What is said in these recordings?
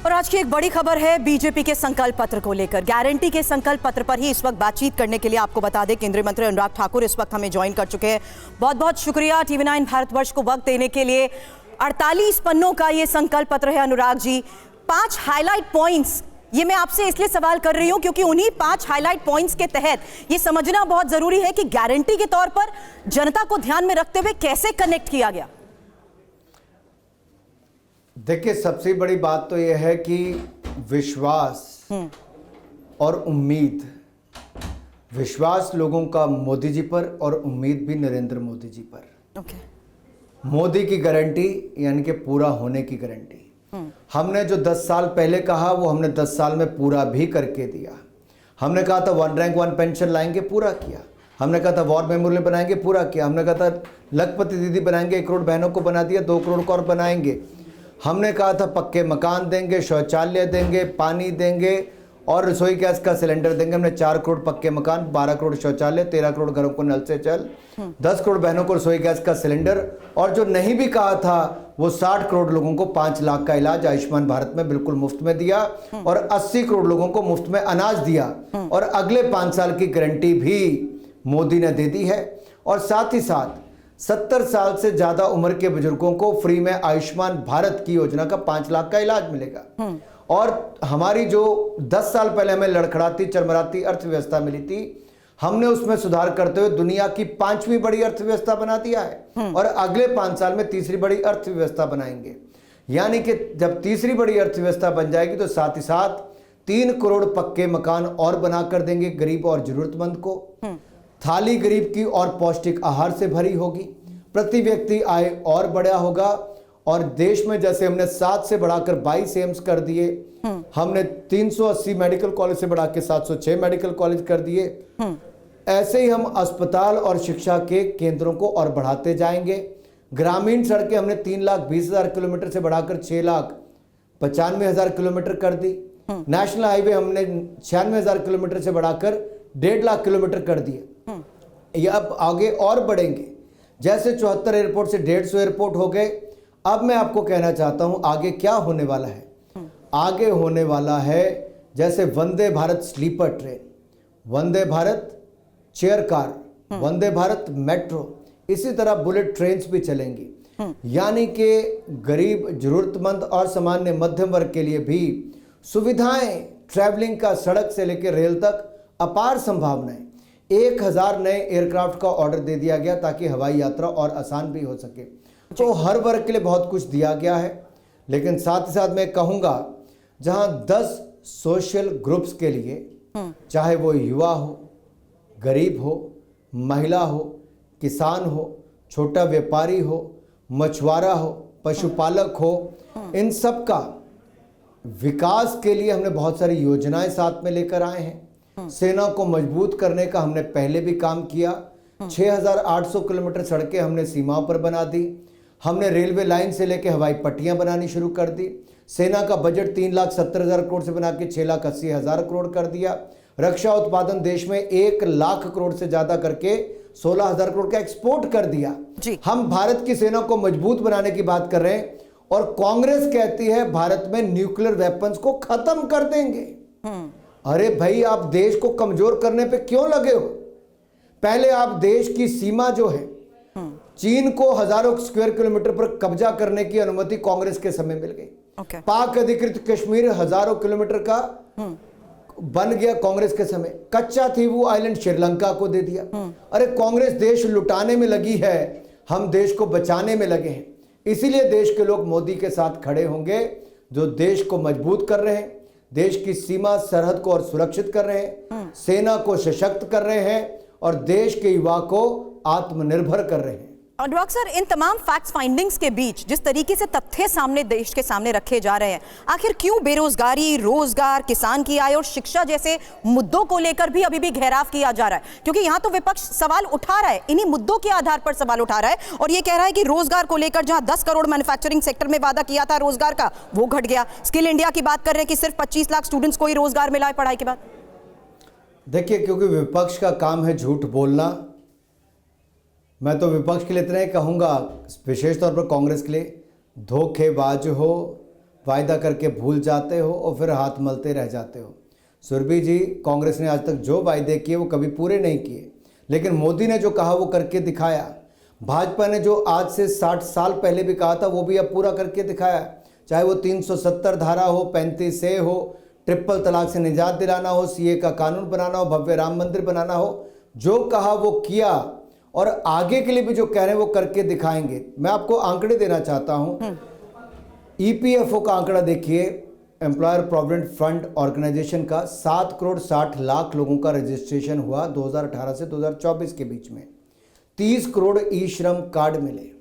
और आज की एक बड़ी खबर है बीजेपी के संकल्प पत्र को लेकर। गारंटी के संकल्प पत्र पर ही इस वक्त बातचीत करने के लिए आपको बता दें केंद्रीय मंत्री अनुराग ठाकुर इस वक्त हमें ज्वाइन कर चुके हैं। बहुत बहुत शुक्रिया TV9 भारतवर्ष को वक्त देने के लिए। 48 पन्नों का ये संकल्प पत्र है अनुराग जी। 5 हाईलाइट पॉइंट्स, ये मैं आपसे इसलिए सवाल कर रही हूं क्योंकि उन्हीं 5 हाईलाइट पॉइंट्स के तहत ये समझना बहुत जरूरी है कि गारंटी के तौर पर जनता को ध्यान में रखते हुए कैसे कनेक्ट किया गया। देखिए, सबसे बड़ी बात तो यह है कि विश्वास और उम्मीद, विश्वास लोगों का मोदी जी पर और उम्मीद भी नरेंद्र मोदी जी पर। मोदी की गारंटी यानी कि पूरा होने की गारंटी। हमने जो 10 साल पहले कहा वो हमने 10 साल में पूरा भी करके दिया। हमने कहा था 1 रैंक 1 पेंशन लाएंगे, पूरा किया। हमने कहा था वॉर मेमोरियल बनाएंगे, पूरा किया। हमने कहा था लखपति दीदी बनाएंगे, 1 करोड़ बहनों को बना दिया, 2 करोड़ को और बनाएंगे। हमने कहा था पक्के मकान देंगे, शौचालय देंगे, पानी देंगे और रसोई गैस का सिलेंडर देंगे। हमने 4 करोड़ पक्के मकान, 12 करोड़ शौचालय, 13 करोड़ घरों को नल से जल, 10 करोड़ बहनों को रसोई गैस का सिलेंडर। और जो नहीं भी कहा था वो 60 करोड़ लोगों को 5 लाख का इलाज आयुष्मान भारत में बिल्कुल मुफ्त में दिया और 80 करोड़ लोगों को मुफ्त में अनाज दिया। और अगले 5 साल की गारंटी भी मोदी ने दे दी है। और साथ ही साथ 70 साल से ज्यादा उम्र के बुजुर्गों को फ्री में आयुष्मान भारत की योजना का 5 लाख का इलाज मिलेगा। और हमारी जो 10 साल पहले हमें लड़खड़ाती चरमराती अर्थव्यवस्था मिली थी, हमने उसमें सुधार करते हुए दुनिया की 5वीं बड़ी अर्थव्यवस्था बना दिया है। और अगले 5 साल में तीसरी बड़ी अर्थव्यवस्था बनाएंगे। यानी कि जब तीसरी बड़ी अर्थव्यवस्था बन जाएगी तो साथ ही साथ 3 करोड़ पक्के मकान और बनाकर देंगे गरीब और जरूरतमंद को। थाली गरीब की और पौष्टिक आहार से भरी होगी। प्रति व्यक्ति आय और बढ़ा होगा। और देश में जैसे हमने 7 से बढ़ाकर 22 एम्स कर दिए, हमने 380 मेडिकल कॉलेज से बढ़ा के 706 मेडिकल कॉलेज कर दिए, ऐसे ही हम अस्पताल और शिक्षा के केंद्रों को और बढ़ाते जाएंगे। ग्रामीण सड़कें हमने 3,20,000 किलोमीटर से बढ़ाकर 6,95,000 किलोमीटर कर दी। नेशनल हाईवे हमने 96,000 किलोमीटर से बढ़ाकर 1.5 लाख किलोमीटर कर दिए। ये अब आगे और बढ़ेंगे। जैसे 74 एयरपोर्ट से 150 एयरपोर्ट हो गए। अब मैं आपको कहना चाहता हूं आगे क्या होने वाला है। आगे होने वाला है जैसे Vande Bharat sleeper train, Vande Bharat chair car, Vande Bharat metro, इसी तरह बुलेट ट्रेन्स भी चलेंगी। यानी कि गरीब, जरूरतमंद और सामान्य मध्यम वर्ग के लिए भी सुविधाएं, ट्रैवलिंग का सड़क से लेकर रेल तक अपार संभावनाएं। 1000 नए एयरक्राफ्ट का ऑर्डर दे दिया गया ताकि हवाई यात्रा और आसान भी हो सके। तो हर वर्ग के लिए बहुत कुछ दिया गया है। लेकिन साथ ही साथ मैं कहूँगा जहाँ 10 सोशल ग्रुप्स के लिए, चाहे वो युवा हो, गरीब हो, महिला हो, किसान हो, छोटा व्यापारी हो, मछुआरा हो, पशुपालक हो, इन सब का विकास के लिए हमने बहुत सारी योजनाएं साथ में लेकर आए हैं। सेना को मजबूत करने का हमने पहले भी काम किया। 6,800 किलोमीटर सड़कें हमने सीमाओं पर बना दी। हमने रेलवे लाइन से लेकर हवाई पट्टियां बनानी शुरू कर दी। सेना का बजट 3,70,000 करोड़ से बना के 6,80,000 करोड़ कर दिया। रक्षा उत्पादन देश में 1 लाख करोड़ से ज्यादा करके 16,000 करोड़ का एक्सपोर्ट कर दिया। हम भारत की सेना को मजबूत बनाने की बात कर रहे हैं। और कांग्रेस कहती है भारत में न्यूक्लियर वेपन्स को खत्म कर देंगे। अरे भाई, आप देश को कमजोर करने पे क्यों लगे हो? पहले आप देश की सीमा जो है, चीन को हजारों स्क्वायर किलोमीटर पर कब्जा करने की अनुमति कांग्रेस के समय मिल गई। पाक अधिकृत कश्मीर हजारों किलोमीटर का बन गया कांग्रेस के समय। कच्चा थी वो आइलैंड श्रीलंका को दे दिया। अरे कांग्रेस देश लुटाने में लगी है, हम देश को बचाने में लगे हैं। इसीलिए देश के लोग मोदी के साथ खड़े होंगे, जो देश को मजबूत कर रहे हैं, देश की सीमा सरहद को और सुरक्षित कर रहे हैं, सेना को सशक्त कर रहे हैं और देश के युवा को आत्मनिर्भर कर रहे हैं। अनुराग सर, इन तमाम फैक्ट्स फाइंडिंग्स के बीच जिस तरीके से तथ्य सामने देश के सामने रखे जा रहे हैं, आखिर क्यों बेरोजगारी, रोजगार, किसान की आय और शिक्षा जैसे मुद्दों को लेकर भी अभी भी घेराव किया जा रहा है? क्योंकि यहाँ तो विपक्ष सवाल उठा रहा है, इन्हीं मुद्दों के आधार पर सवाल उठा रहा है और ये कह रहा है कि रोजगार को लेकर जहां 10 करोड़ मैन्युफैक्चरिंग सेक्टर में वादा किया था रोजगार का, वो घट गया। स्किल इंडिया की बात कर रहे हैं कि सिर्फ 25 लाख स्टूडेंट्स को ही रोजगार मिला है पढ़ाई के बाद। देखिए, क्योंकि विपक्ष का काम है झूठ बोलना। मैं तो विपक्ष के लिए इतना ही कहूँगा, विशेष तौर पर कांग्रेस के लिए, धोखेबाज हो, वायदा करके भूल जाते हो और फिर हाथ मलते रह जाते हो। सुरभि जी, कांग्रेस ने आज तक जो वायदे किए वो कभी पूरे नहीं किए, लेकिन मोदी ने जो कहा वो करके दिखाया। भाजपा ने जो आज से 60 साल पहले भी कहा था वो भी अब पूरा करके दिखाया। चाहे वो 370 धारा हो, 35A हो, ट्रिपल तलाक से निजात दिलाना हो, सीए का कानून बनाना हो, भव्य राम मंदिर बनाना हो, जो कहा वो किया और आगे के लिए भी जो कह रहे हैं वो करके दिखाएंगे। मैं आपको आंकड़े देना चाहता हूं। ईपीएफओ का आंकड़ा देखिए, एम्प्लॉयर प्रोविडेंट फंड ऑर्गेनाइजेशन का 7 करोड़ 60 लाख लोगों का रजिस्ट्रेशन हुआ 2018 से 2024 के बीच में। 30 करोड़ ई श्रम कार्ड मिले।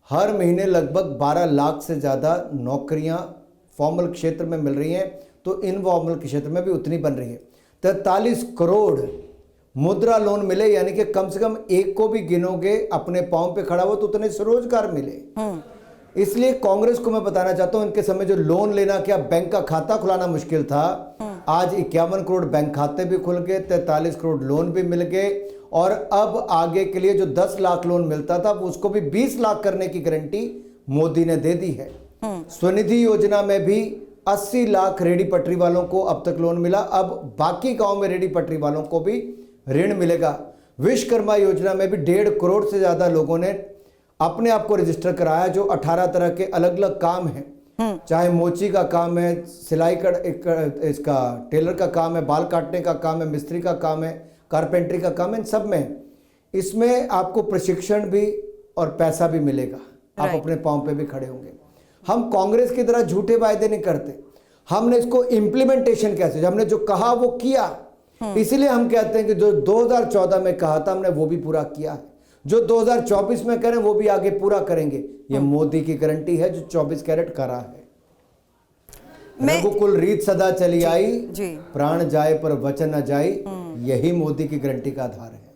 हर महीने लगभग 12 लाख से ज़्यादा नौकरियां फॉर्मल क्षेत्र में मिल रही हैं, तो इनफॉर्मल के क्षेत्र में भी उतनी बन रही है। 43 करोड़ मुद्रा लोन मिले, यानी कि कम से कम एक को भी गिनोगे अपने पांव पे खड़ा हो तो उतने स्वरोजगार मिले। इसलिए कांग्रेस को मैं बताना चाहता हूं, इनके समय जो लोन लेना, क्या बैंक का खाता खुलाना मुश्किल था, आज 51 करोड़ बैंक खाते भी खुल गए, 43 करोड़ लोन भी मिल गए और अब आगे के लिए जो 10 लाख लोन मिलता था उसको भी 20 लाख करने की गारंटी मोदी ने दे दी है। स्वनिधि योजना में भी 80 लाख रेडी पटरी वालों को अब तक लोन मिला। अब बाकी गांव में रेडी पटरी वालों को भी ऋण मिलेगा। विश्वकर्मा योजना में भी 1.5 करोड़ से ज्यादा लोगों ने अपने आप को रजिस्टर कराया, जो 18 तरह के अलग अलग काम हैं, चाहे मोची का काम है, सिलाई का इसका टेलर का काम है, बाल काटने का काम है, मिस्त्री का काम है, कारपेंटरी का काम है, इन सब में इसमें आपको प्रशिक्षण भी और पैसा भी मिलेगा। आप अपने पांव पे भी खड़े होंगे। हम कांग्रेस की तरह झूठे वायदे नहीं करते, हमने इसको इम्प्लीमेंटेशन कैसे, हमने जो कहा वो किया। इसलिए हम कहते हैं कि जो 2014 में कहा था हमने वो भी पूरा किया है, जो 2024 में करें वो भी आगे पूरा करेंगे। ये मोदी की गारंटी है जो 24 कैरेट करा है। रघुकुल रीत सदा चली आई, प्राण जाए पर वचन न जाई, यही मोदी की गारंटी का आधार है।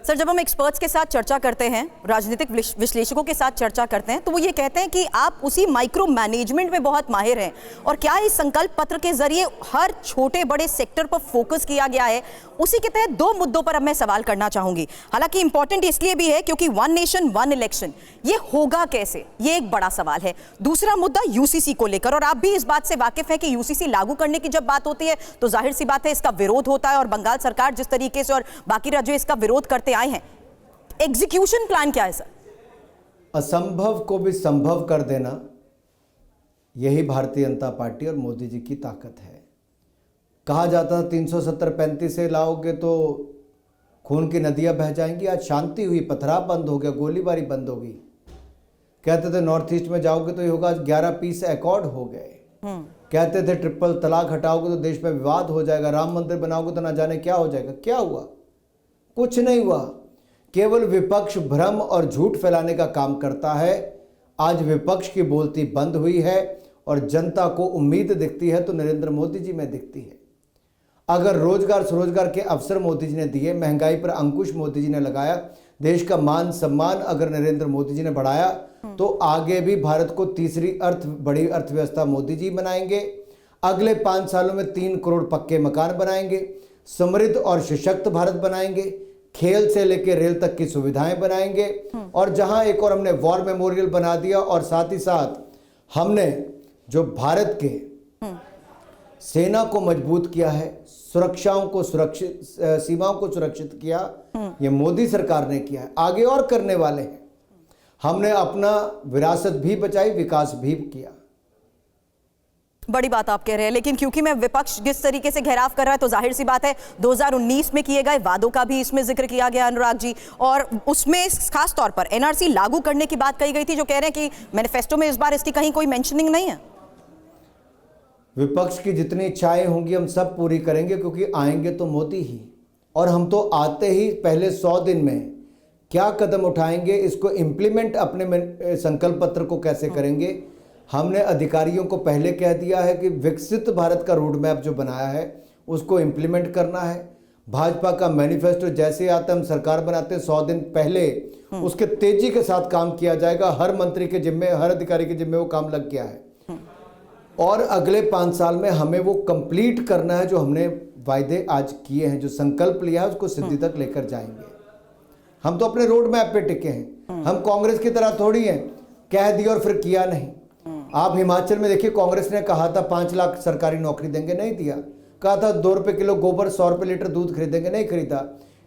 सर, जब हम एक्सपर्ट्स के साथ चर्चा करते हैं, राजनीतिक विश्लेषकों के साथ चर्चा करते हैं, तो वो ये कहते हैं कि आप उसी माइक्रो मैनेजमेंट में बहुत माहिर हैं और क्या इस संकल्प पत्र के जरिए हर छोटे बड़े सेक्टर पर फोकस किया गया है। उसी के तहत 2 मुद्दों पर अब मैं सवाल करना चाहूंगी। हालांकि इंपॉर्टेंट इसलिए भी है क्योंकि 1 नेशन 1 इलेक्शन ये होगा कैसे, ये एक बड़ा सवाल है। दूसरा मुद्दा यूसीसी को लेकर, और आप भी इस बात से वाकिफ हैं कि यूसीसी लागू करने की जब बात होती है तो जाहिर सी बात है इसका विरोध होता है, और बंगाल सरकार जिस तरीके से और बाकी राज्य इसका विरोध करते आए हैं। एग्जीक्यूशन प्लान क्या है सर? असंभव को भी संभव कर देना, यही भारतीय जनता पार्टी और मोदी जी की ताकत है। कहा जाता था 370-35 से लाओगे तो खून की नदियां बह जाएंगी। आज शांति हुई, पथराव बंद हो गया, गोलीबारी बंद होगी। कहते थे नॉर्थ ईस्ट में जाओगे तो ये होगा, 11 पीस अकॉर्ड हो गए। कहते थे ट्रिपल तलाक हटाओगे तो देश में विवाद हो जाएगा, राम मंदिर बनाओगे तो ना जाने क्या हो जाएगा। क्या हुआ? कुछ नहीं हुआ। केवल विपक्ष भ्रम और झूठ फैलाने का काम करता है। आज विपक्ष की बोलती बंद हुई है और जनता को उम्मीद दिखती है तो नरेंद्र मोदी जी में दिखती है। अगर रोजगार स्वरोजगार के अवसर मोदी जी ने दिए, महंगाई पर अंकुश मोदी जी ने लगाया, देश का मान सम्मान अगर नरेंद्र मोदी जी ने बढ़ाया, तो आगे भी भारत को तीसरी बड़ी अर्थव्यवस्था मोदी जी बनाएंगे। अगले 5 सालों में 3 करोड़ पक्के मकान बनाएंगे, समृद्ध और सशक्त भारत बनाएंगे, खेल से लेकर रेल तक की सुविधाएं बनाएंगे। और जहां एक और हमने वॉर मेमोरियल बना दिया, और साथ ही साथ हमने जो भारत के सेना को मजबूत किया है, सुरक्षाओं को सुरक्षित, सीमाओं को सुरक्षित किया, ये मोदी सरकार ने किया है, आगे और करने वाले हैं। हमने अपना विरासत भी बचाई, विकास भी किया। बड़ी बात आप कह रहे हैं, लेकिन क्योंकि मैं विपक्ष जिस तरीके से घेराव कर रहा है तो जाहिर सी बात है 2019 में किए गए वादों का भी इसमें जिक्र किया गया अनुराग जी, और उसमें खास तौर पर एनआरसी लागू करने की बात कही गई थी, जो कह रहे हैं कि मैनिफेस्टो में इस बार इसकी कहीं कोई मेंशनिंग नहीं है। विपक्ष की जितनी इच्छाएं होंगी हम सब पूरी करेंगे, क्योंकि आएंगे तो मोदी ही, और हम तो आते ही पहले 100 दिन में क्या कदम उठाएंगे, इसको इम्प्लीमेंट अपने संकल्प पत्र को कैसे करेंगे। हमने अधिकारियों को पहले कह दिया है कि विकसित भारत का रोड मैप जो बनाया है उसको इम्प्लीमेंट करना है। भाजपा का मैनिफेस्टो जैसे आता है, हम सरकार बनाते हैं 100 दिन पहले उसके तेजी के साथ काम किया जाएगा। हर मंत्री के जिम्मे, हर अधिकारी के जिम्मे वो काम लग गया है, और अगले 5 साल में हमें वो कंप्लीट करना है जो हमने वायदे आज किए हैं, जो संकल्प लिया है उसको सिद्धि तक लेकर जाएंगे। हम तो अपने रोड मैप पे टिके हैं। हम कांग्रेस की तरह थोड़ी हैं, कह दिया और फिर किया नहीं। आप हिमाचल में देखिए, कांग्रेस ने कहा था 5 लाख सरकारी नौकरी देंगे, नहीं दिया। कहा था 2 रुपये किलो गोबर, 100 रुपये लीटर दूध खरीदेंगे, नहीं खरीदा।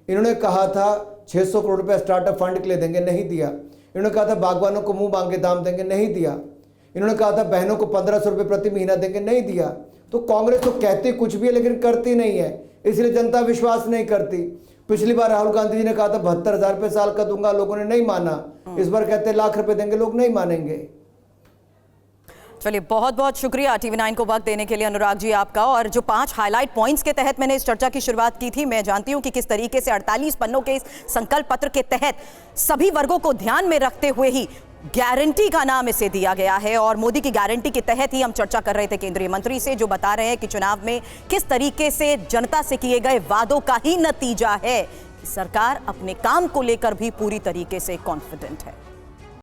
इन्होंने कहा था 600 करोड़ रुपया स्टार्टअप फंड के लिए देंगे, नहीं दिया। इन्होंने कहा था बागवानों को मुंह मांगे दाम देंगे, नहीं दिया। इन्होंने कहा था बहनों को 1500 रुपये प्रति महीना देंगे, नहीं दिया। तो कांग्रेस तो कहती कुछ भी है लेकिन करती नहीं है, इसलिए जनता विश्वास नहीं करती। पिछली बार राहुल गांधी जी ने कहा था 72,000 रुपये साल का दूंगा, लोगों ने नहीं माना। इस बार कहते लाख रुपए देंगे, लोग नहीं मानेंगे। चलिए, बहुत बहुत शुक्रिया TV9 को वक्त देने के लिए अनुराग जी आपका। और जो 5 हाईलाइट पॉइंट्स के तहत मैंने इस चर्चा की शुरुआत की थी, मैं जानती हूं कि किस तरीके से 48 पन्नों के इस संकल्प पत्र के तहत सभी वर्गों को ध्यान में रखते हुए ही गारंटी का नाम इसे दिया गया है। और मोदी की गारंटी के तहत ही हम चर्चा कर रहे थे केंद्रीय मंत्री से, जो बता रहे हैं कि चुनाव में किस तरीके से जनता से किए गए वादों का ही नतीजा है कि सरकार अपने काम को लेकर भी पूरी तरीके से कॉन्फिडेंट है।